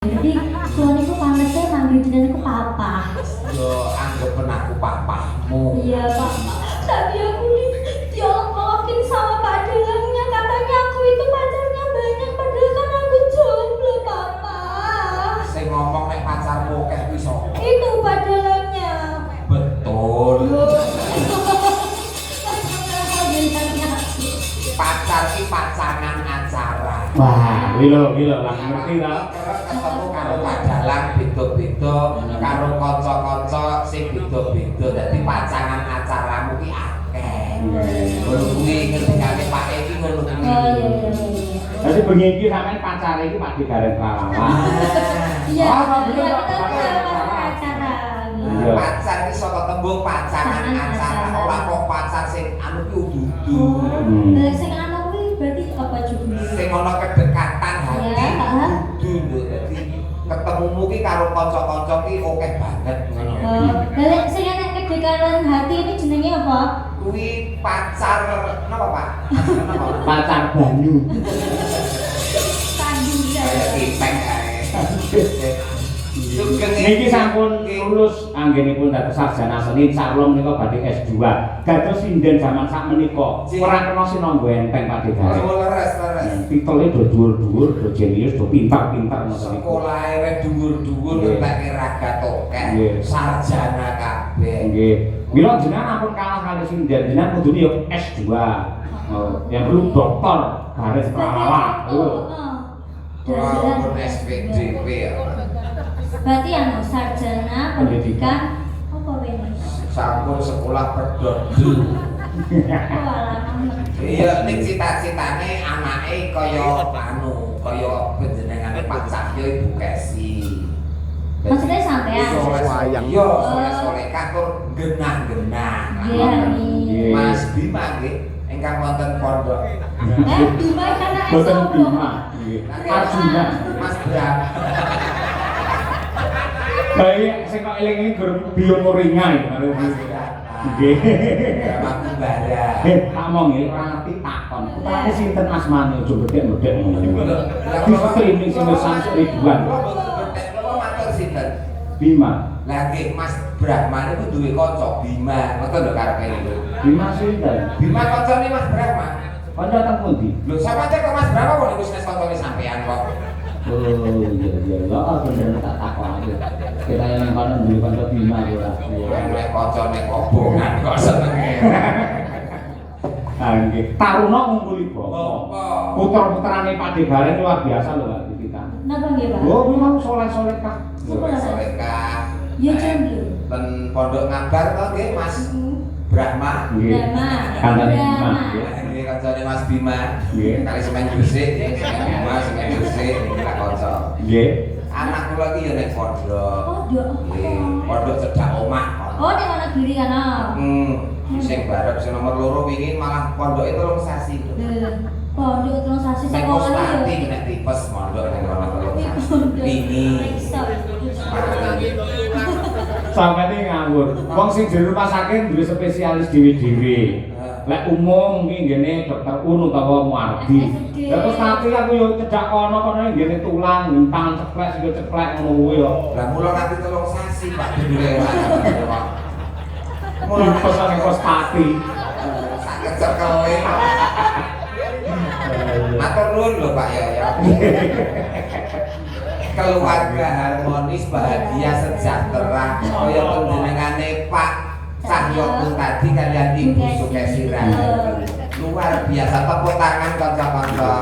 Jadi suamiku pantasnya manggil jenengan papa. Yo anggapan aku papamu. Iya pak. Tadi aku diomongin sama Pak Delangnya, katanya aku itu pacarnya banyak, padahal kan aku jomblo papa. Saya ngomong nek pacarmu akeh kuwi sapa? Itu Pak Delangnya. Betul. Pacar ki pacangan acara. Wah, lho lah ngerti ta. Ketemu karo Pak Dalang beda-beda, karo kanca-kanca sing beda-beda. Dadi pacangan acaramu ki akeh. Ngono kuwi ngendikane Pak iki ngono kuwi. Oh iya. Dadi bengi iki sampean pacare iki Pak Digaren Pralawan. Iya. Oh, bener, Iya, Pak. betul, acara. Iya. Pacar ki saka tembung pacangan acara, ora kok pacar sing anu ki dudu. Lah sing anu kuwi berarti apa juga? Sing ana kedekatan hati. Ya, heeh. Dudu lho. Dadi ketemumu ki karo kanca-kanca ki akeh banget ngono. Lah sing ana kedekatan hati ini jenenge apa? Kuwi pacar napa Pak? Napa? Pacar banyu. Tanduran. Kayak kipeng kae. Sugeng Niki sampun lulus anggenipun dados sarjana seni, saklom menika badhe S2. Dados sinden zaman sakmenika. Ora kena sinangga enteng Pak Digaren. Oh, leres. Titele do dhuwur-dhuwur, do jenius, do pintar-pintar ngoten niku. Sekolahe wis dhuwur-dhuwur entek raga tokek. Nggih. Sarjana kabeh. Nggih. Mila jenengan ampun kalah kali sinden, jenengan kudune yo S2. Oh, yang perlu doktor garis pralawan. Ora pun SPDP ya. Berarti yang sarjana pendidikan apa ini? Sampun sekolah pedodel. Oh alam. Iya, ning cita-citane anake kaya kaya panjenengane Pak Cahyo Ibu Kesi. Maksudnya sampean? Iya, soleh-soleh katur genah-genah. Iya. Mas Bima nggih ingkang wonten pondok. Bima kan anak Boten SMP. Bima. Nggih. Arjuna. Mas Bram. Baik, sing kok eling-eling gur biomoringa iki. Mas Bram. Nggih. Aku bara. Tak mong nggih ora ngerti takon. Putrane sinten asmane aja bedhek-bedhek ngono. Di streaming sing wis sampe ribuan. Kula matur sinten? Bima. Lah nggih Mas Brahma niku duwe kanca Bima, ngoten lho karepe niku. Bima sinten? Bima kancane Mas Brahma. Kanca teng pundi? Lho sapa cek kok Mas Brahma kok niku wis kancane sampean kok. Oh iya. Lah bener tak takon aja. Kita yang kono duwe kanca Bima ora. Nek kancane kobongan kok senenge. Ah nggih. Taruna ngumpuli bapa. Putra-putrane Pak Digaren luar biasa lho Pak Tita. Napa nggih, Pak? Oh, memang soleh-soleh Kak. Soleh-solehkah. Ya jomblo. Ten pondok ngabar to nggih Mas Brahma. Nggih. Kancane Bima nggih. Ini kancane Mas Bima. Nggih. Kali semen gresik, semen Bima, semen gresik iki tak kanca. Nggih. Anak kula iki ya nek pondok. Pondok. Nggih, pondok cedhak omah. Oh, ning ana diri kana. Sing barep sing nomor loro wingi malah pondoke 3 sasi. Pondok terus sasi Nek sekolah Pustati iki. nek tipes mondok ning rono 3 sasi. Wingi. Sampai ini nganggur. Wong sing di rumah sakit duwe spesialis dhewe-dhewe. Lek umum ki ngene dokter Un utawa Muardi. Lah terus tapi aku yo cedak kono ngene tulang, ngentang ceklek sing ceklek ngono kuwi yo. Lah mula nanti 3 sasi Pak dhewe. Mula pesan kos pati. Saged cekoe. Matur nuwun lho Pak ya. Keluarga harmonis, bahagia, sejahtera kaya panjenengane Pak Cahyo pun tadi kalian Ibu Sukesi Rani. Luar biasa, tepuk tangan kanca-kanca.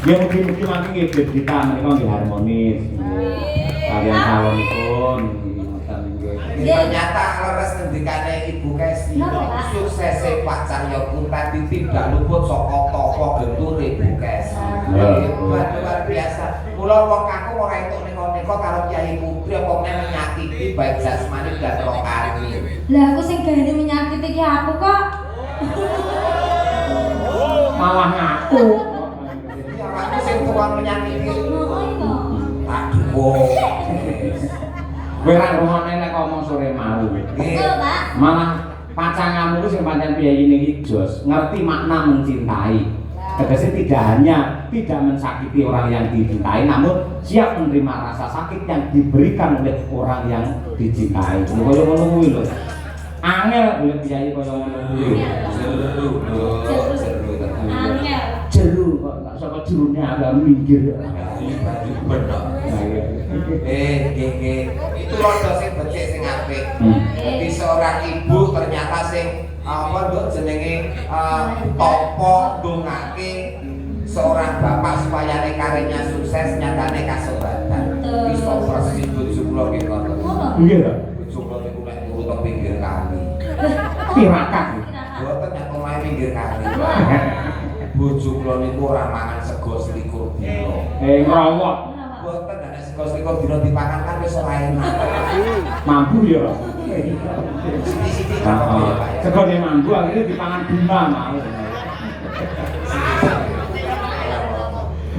Ya mungkin mangke nggih kita menika nggih harmonis. Kalian sawonipun ngoten nggih. Ternyata leres ngendikane Ibu Kesi. Suksese Pak Cahyo pun tadi tidak luput saka tokoh gentur Ibu Kesi. Luar biasa. Mula wong aku ora entuk nego-nego karo Kyai Putri apa meneh menyakiti baik jasmani dan rohani. Lah aku sing gane menyakiti ki aku kok. Malah ngaku. Ya aku sing tukang menyakiti. Heeh. Kowe ra ngrungokne nek ngomong sore mau. Betul, Pak. Malah pacanganmu sing pancen piyayine iki jos, ngerti makna mencintai. Tegese tidak hanya tidak mensakiti orang yang dicintai, namun siap menerima rasa sakit yang diberikan oleh orang yang dicintai. Kaya ngono kuwi lho. Angel boleh kiai kaya ngono kuwi. Angel. Jeru kok tak saka jerune agak minggir. Itu rodo sing becik sing apik. Jadi seorang ibu ternyata sing apa nduk jenenge topo ndongake seorang bapak supaya karirnya sukses nyatane kasobatan. Bisa persis bojo kula nggih ngoten. Nggih ta? Bojo kula niku nek turu teng pinggir kali. Tirakat. Boten nek omahe pinggir kali. Bojo kula niku ora mangan sego selikur dina. Ngrowok. Boten nek sego selikur dina dipangan kan wis ora enak. Mampu ya. Siti-siti apa ya Pak ya? Sego mampu akhirnya dipangan bunga mau.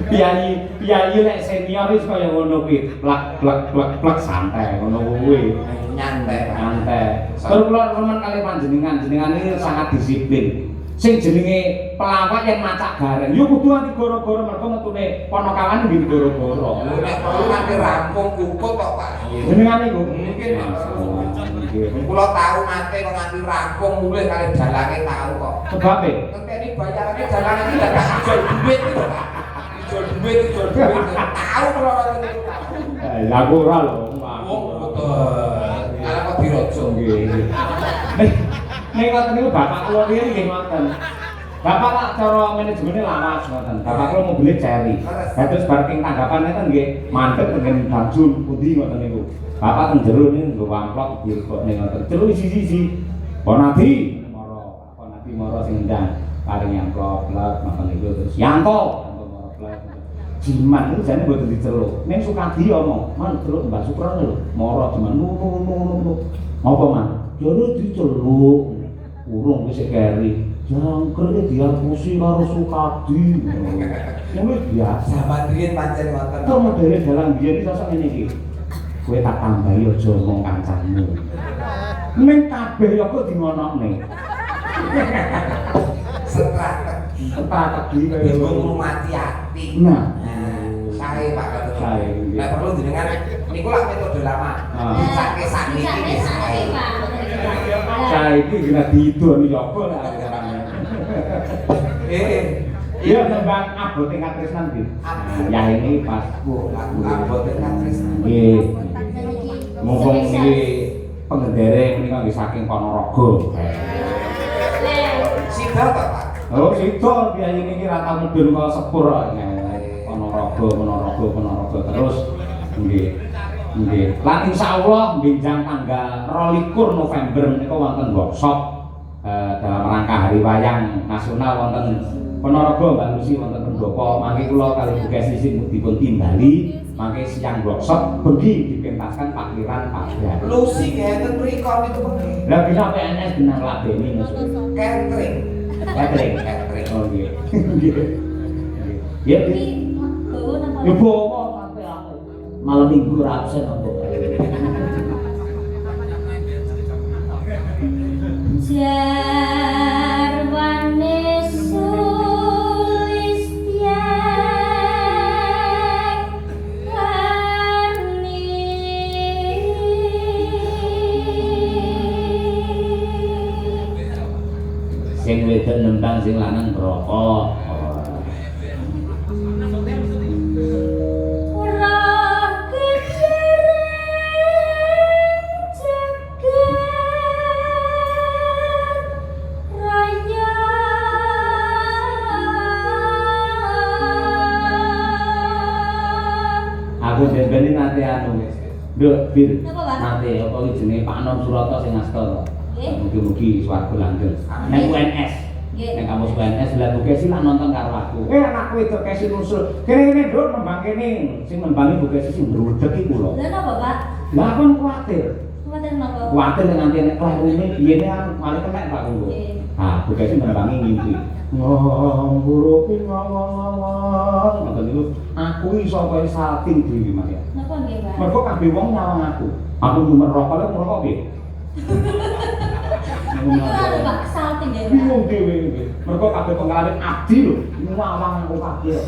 Piyayi lek senior wis kaya ngono kuwi, plak santai ngono kuwi. Nyantai. Terus kula remen kali panjenengan, jenengan iki sangat disiplin. Sing jenenge pelawak yang macak gareng, yo kudu anti goro-goro mergo metune ponokawan nggih goro-goro. Nek perlu nanti rampung kukut kok Pak. Jenengan niku Mungkin kula tahu nate kok nganti rampung mulih kali dalange tahu kok. sebabe. Ngenteni bayarane dalange iki dadak ijol duit itu Pak. Ijol duit. Tahu kula ngoten niku. Lah aku ora lho. Oh, betul. Ala kok dirojo Nggih. Nek ngoten niku bapak kula riyen nggih ngoten. Bapak lak cara manajemennya lawas ngoten. Bapak kula mobilnya Cherry. Terus parking tanggapan niku nggih mandeg tengen Banjul pundi ngoten niku. Bapak teng jero niku nggo amplop dilebokne ngoten. Jero isi-isi. Ponati moro sing ndang paring amplop lek ngoten niku terus Yanto moro plek. Jiman itu jane mboten diceluk. Ning Sukadi omong, "Man, celuk Mbak Supran lho." Moro jiman nu. Apa man? Yo diceluk. Urung wis keri. Jangkrik diapusi karo Sukadi. Ngono biasa. Zaman riyen pancen ngoten. Kok modele dalang biyen iki sosok ngene iki. Kowe tak tambahi aja ngomong kancamu. Ning kabeh ya kok dingonokne. Strategi kaya ngurmati ati. Nah, Sae Pak Ketua. Sae. Nek perlu jenengan niku lak metode lama. Sake sakniki sae. saiki kena didon yo apa lah carane. Iya tembang abote katresnan iki. Ya ini pas abote katresnan. Nggih. Mumpung iki pengendere menika nggih saking Ponorogo. Sida to Pak? Oh, sida biyen iki ra tau mudhun kok sepur kok. Ponorogo terus nggih. Lan insyaallah benjang tanggal 22 November menika wonten workshop dalam rangka Hari Wayang Nasional wonten Ponorogo Mbak Lucy wonten Pendopo. Mangke kula kali Bu Kesi dipun timbali mangke siang workshop bengi dipentaskan Pak Kiran Pak Brian. Lucy ngeten mriko niku bengi. Lah bisa PNS benar ladeni maksud. Catering. Oh nggih. Ya ibu sampai aku malam minggu absen apa Jarwane Sulistiani sing wedok nembang sing lanang rokok. Aku ben-beni nate anu. Nduk, Bir. Nate apa iki jenenge Pak Nom Surata sing ngasta to. Mugi-mugi swarga langgeng. Nek UNS. Nek kampus UNS lha Bu Kesi lak nonton karo aku. Anakku itu Kesi nusul. Kene-kene nduk nembang kene. Sing nembangi Bu Kesi sing ndrudeg iku lho. Lha napa, Pak? Lah kon kuwatir. Kuwatir napa? Kuwatir nganti nek klarune biyene mari kenek Pak Kulo. Ah, Bu Kesi nembangi ngimpi. Ngamburu ngawang ngoten niku aku iso koyo salting dhewe Mas ya. Napa nggih, Pak? Mergo kabeh wong nyawang aku. Aku nomor rokok lek ngerokok piye? Iku anu Pak, salting ya. Bingung dhewe iki. Mergo kabeh pengalaman abdi lho, ngawang aku kabeh.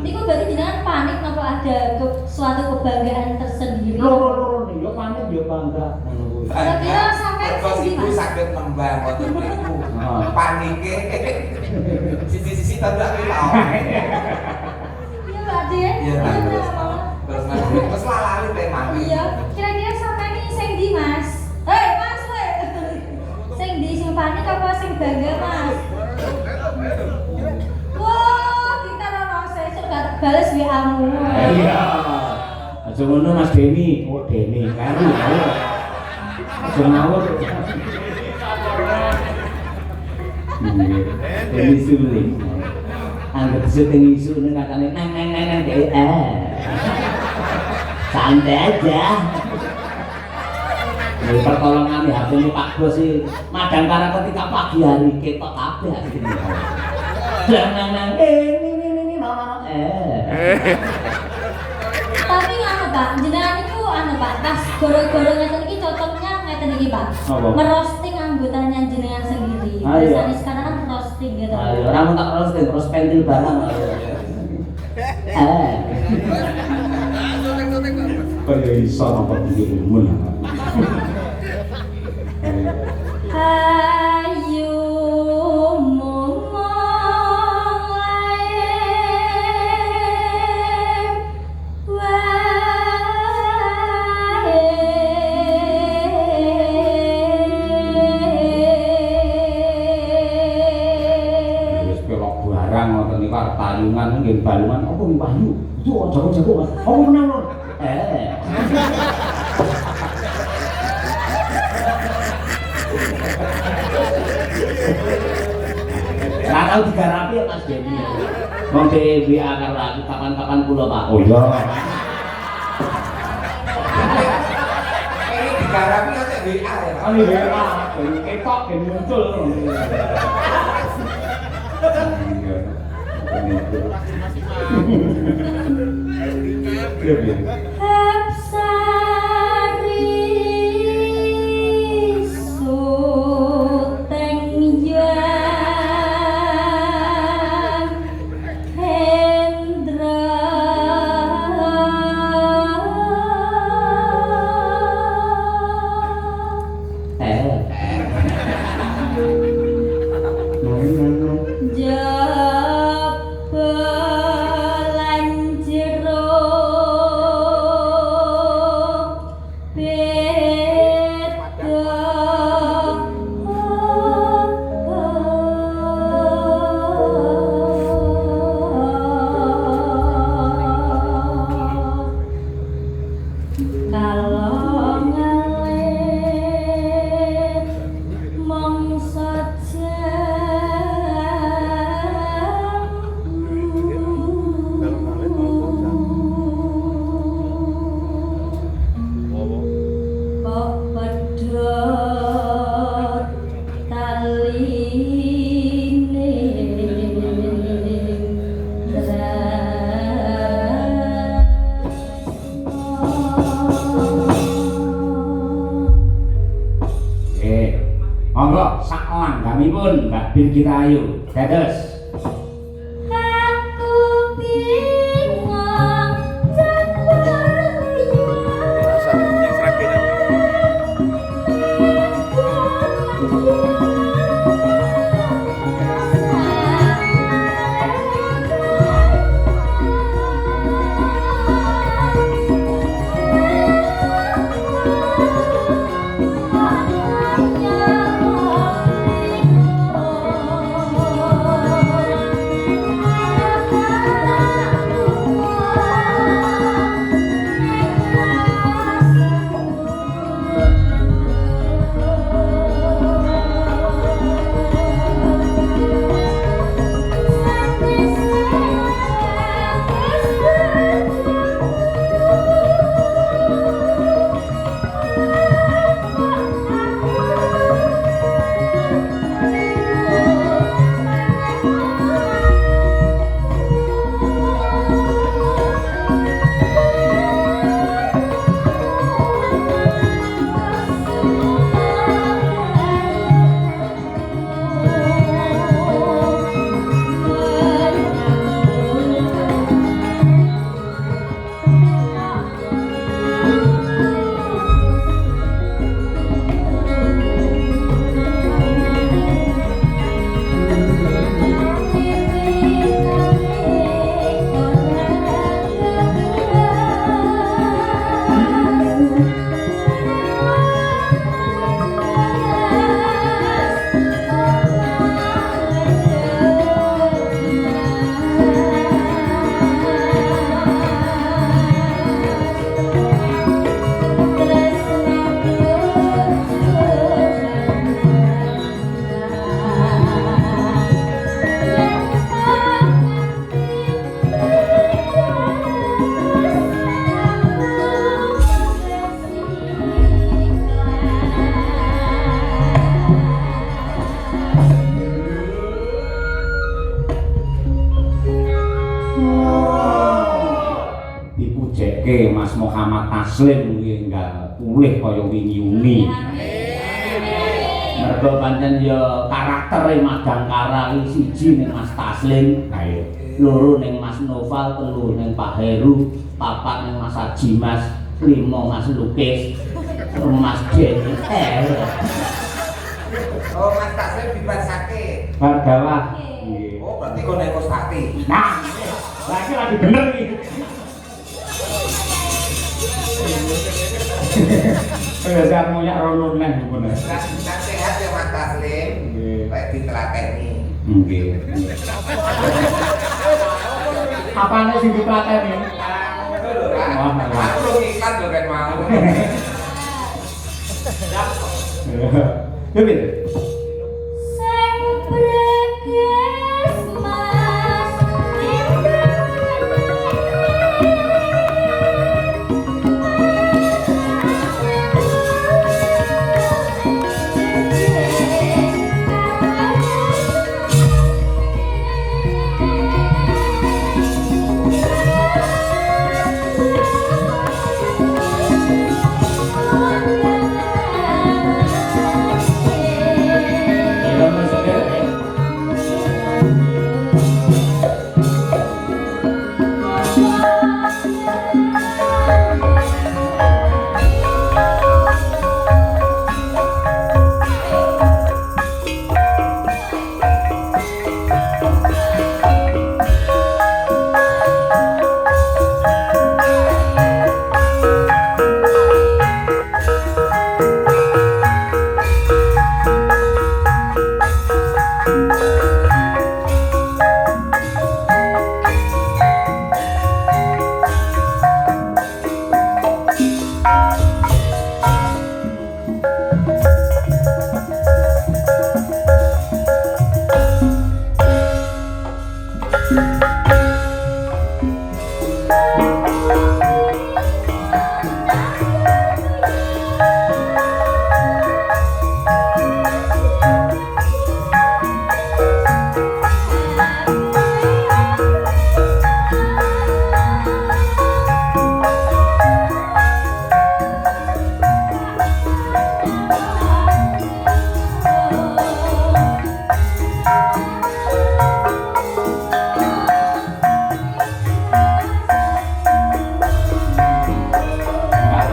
Niku berarti jenengan panik napa ada suatu kebanggaan tersendiri? Loro-loro nih, yo panik yo bangga ngono kuwi. Kira-kira sampai Terus sini, ibu Mas? sakit nembang wonten niku. Ah. Panike. Sisi-sisi tanda tau. Iya Pak Jen. Iya, Pak. Terus. Terus lalali tema. Iya, kira-kira sampai ini sing di Mas? Hei Mas, weh. Sing di sing panik apa sing bangga Mas? Wah, kita ora sesuk gak bales WA-mu. Iya. Aja ngono Mas Deni, oh Deni, karo. Aja ngawur. Deni suling. Anggap syuting isu ini katanya neng santai aja. Ini pertolongan di HP ini Pak Bos sih madang karena ketika pagi hari ketok kabeh asline. Neng ini no. Tapi anu Pak, jenengan itu anu Pak, pas goro-goro ngeten iki cocoknya ngeten iki Pak. Apa? Merosting anggotanya jenengan sendiri. Ah, iya. Biasanya sekarang kan roasting gitu. Ayo ora mau tak roast pentil barang. Kaya iso apa dirimu. Hayu tayungan nggih balungan apa iki Wahyu itu jago-jago Mas apa menang lho Lah tau digarapi ya Mas Deni. Wong WA karo aku kapan-kapan kula Pak. Oh iya. Ini digarapi kate WA ya. Oh iya, ketok ben muncul. Hapsari suteng yang Hendra Monggo sak langgamipun Mbak Bin Kitayu. Dados. Aku bingung Muhammad Taslim kuwi enggak pulih kaya wingi-wingi. Mergo pancen ya karaktere Madangkara iki siji ning Mas Taslim, ayo. Loro ning Mas Noval, telu ning Pak Heru, papat ning Mas Haji Mas, limo Mas Lukis, Mas Jenny. Oh, Mas Taslim dibasake. Bardawah. Oh, berarti kok nek Kostati. Nah, lagi bener iki. Biasa punya rono neh ngono. Nasihat ya Mas Taslim. Baik ditelateni. Nggih. Apane sing diplateni? Ngono lho, Kak. Aku iklan lho kan mau. Ya ben. Sing breges mas Hãy subscribe cho kênh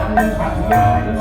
Ghiền Mì Gõ để không bỏ lỡ